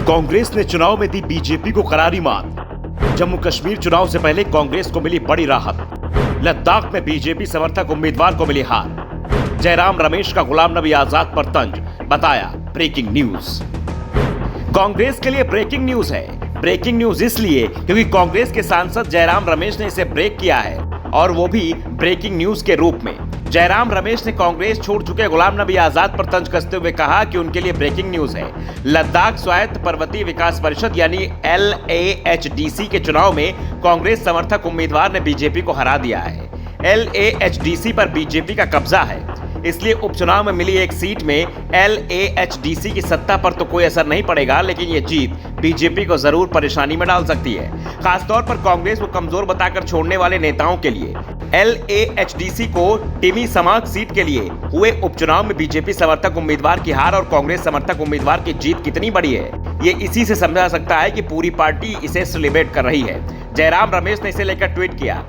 कांग्रेस ने चुनाव में दी बीजेपी को करारी मात। जम्मू कश्मीर चुनाव से पहले कांग्रेस को मिली बड़ी राहत। लद्दाख में बीजेपी समर्थक उम्मीदवार को मिली हार। जयराम रमेश का गुलाम नबी आजाद पर तंज, बताया ब्रेकिंग न्यूज। कांग्रेस के लिए ब्रेकिंग न्यूज है। ब्रेकिंग न्यूज इसलिए क्योंकि कांग्रेस के सांसद जयराम रमेश ने इसे ब्रेक किया है, और वो भी ब्रेकिंग न्यूज के रूप में। जयराम रमेश ने कांग्रेस छोड़ चुके गुलाम नबी आजाद पर तंज कसते हुए कहा कि उनके लिए ब्रेकिंग न्यूज है। लद्दाख स्वायत्त पर्वतीय विकास परिषद यानी LAHDC के चुनाव में कांग्रेस समर्थक उम्मीदवार ने बीजेपी को हरा दिया है। LAHDC पर बीजेपी का कब्जा है, इसलिए उपचुनाव में मिली एक सीट में LAHDC की सत्ता पर तो कोई असर नहीं पड़ेगा, लेकिन ये जीत बीजेपी को जरूर परेशानी में डाल सकती है, खासतौर पर कांग्रेस को कमजोर बताकर छोड़ने वाले नेताओं के लिए। LAHDC को टिमी समाग सीट के लिए हुए उपचुनाव में बीजेपी समर्थक उम्मीदवार की हार और कांग्रेस समर्थक उम्मीदवार की जीत कितनी बड़ी है, ये इसी से समझा सकता है कि पूरी पार्टी इसे सेलिब्रेट कर रही है। जयराम रमेश ने इसे लेकर ट्वीट किया,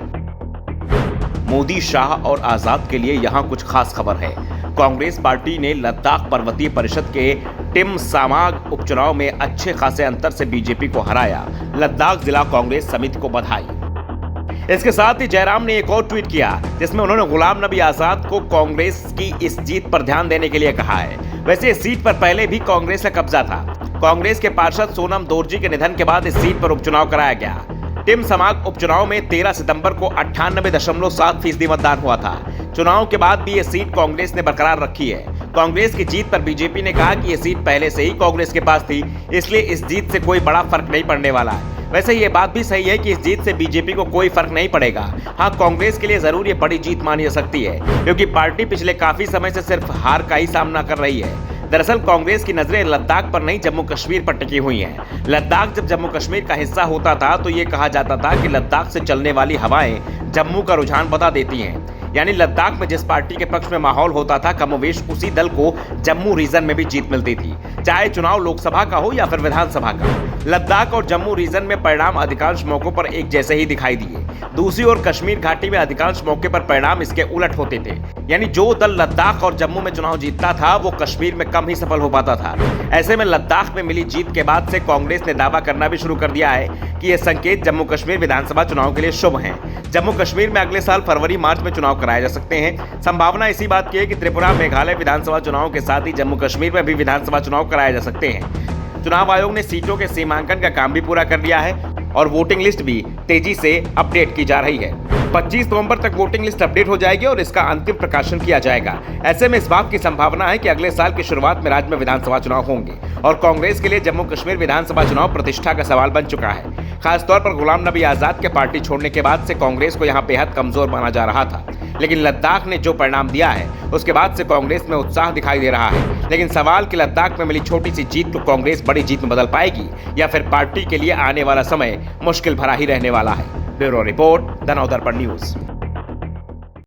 मोदी, शाह और आजाद के लिए यहां कुछ खास खबर है। कांग्रेस पार्टी ने लद्दाख पर्वतीय परिषद के टिम सामाग उपचुनाव में अच्छे खासे अंतर से बीजेपी को हराया। लद्दाख जिला कांग्रेस समिति को बधाई। इसके साथ ही जयराम ने एक और ट्वीट किया, जिसमें उन्होंने गुलाम नबी आजाद को कांग्रेस की इस जीत पर ध्यान देने के लिए कहा है। वैसे इस सीट पर पहले भी कांग्रेस का कब्जा था। कांग्रेस के पार्षद सोनम दोरजी के निधन के बाद इस सीट पर उपचुनाव कराया गया। टिम समाग उपचुनाव में 13 सितंबर को 98.7% मतदान हुआ था। चुनाव के बाद भी ये सीट कांग्रेस ने बरकरार रखी है। कांग्रेस की जीत पर बीजेपी ने कहा कि ये सीट पहले से ही कांग्रेस के पास थी, इसलिए इस जीत से कोई बड़ा फर्क नहीं पड़ने वाला है। वैसे ये बात भी सही है कि इस जीत से बीजेपी को कोई फर्क नहीं पड़ेगा। हाँ, कांग्रेस के लिए जरूर ये बड़ी जीत मानी जा सकती है, क्योंकि पार्टी पिछले काफी समय से सिर्फ हार का ही सामना कर रही है। दरअसल कांग्रेस की नजरें लद्दाख पर नहीं, जम्मू कश्मीर पर टिकी हुई हैं। लद्दाख जब जम्मू कश्मीर का हिस्सा होता था तो ये कहा जाता था कि लद्दाख से चलने वाली हवाएं जम्मू का रुझान बता देती हैं। यानी लद्दाख में जिस पार्टी के पक्ष में माहौल होता था, कमोवेश उसी दल को जम्मू रीजन में भी जीत मिलती थी, चाहे चुनाव लोकसभा का हो या फिर विधानसभा का। लद्दाख और जम्मू रीजन में परिणाम अधिकांश मौकों पर एक जैसे ही दिखाई दिए। दूसरी ओर कश्मीर घाटी में अधिकांश मौके पर परिणाम इसके उलट होते थे, यानी जो दल लद्दाख और जम्मू में चुनाव जीतता था वो कश्मीर में कम ही सफल हो पाता था। ऐसे में लद्दाख में मिली जीत के बाद से कांग्रेस ने दावा करना भी शुरू कर दिया है कि ये संकेत जम्मू कश्मीर विधानसभा चुनाव के लिए शुभ हैं। जम्मू कश्मीर में अगले साल फरवरी मार्च में चुनाव कराए जा सकते हैं। संभावना इसी बात की है कि त्रिपुरा, मेघालय विधानसभा चुनाव के साथ ही जम्मू कश्मीर में भी विधानसभा चुनाव कराए जा सकते हैं। चुनाव आयोग ने सीटों के सीमांकन का काम भी पूरा कर लिया है और वोटिंग लिस्ट भी तेजी से अपडेट की जा रही है। 25 नवंबर तक वोटिंग लिस्ट अपडेट हो जाएगी और इसका अंतिम प्रकाशन किया जाएगा। ऐसे में इस बात की संभावना है कि अगले साल की शुरुआत में राज्य में विधानसभा चुनाव होंगे, और कांग्रेस के लिए जम्मू कश्मीर विधानसभा चुनाव प्रतिष्ठा का सवाल बन चुका है। खासतौर पर गुलाम नबी आजाद के पार्टी छोड़ने के बाद से कांग्रेस को यहाँ बेहद कमजोर माना जा रहा था, लेकिन लद्दाख ने जो परिणाम दिया है उसके बाद से कांग्रेस में उत्साह दिखाई दे रहा है। लेकिन सवाल कि लद्दाख में मिली छोटी सी जीत को कांग्रेस बड़ी जीत में बदल पाएगी या फिर पार्टी के लिए आने वाला समय मुश्किल भरा ही रहने वाला है। Bureau report, the Navdarpan news.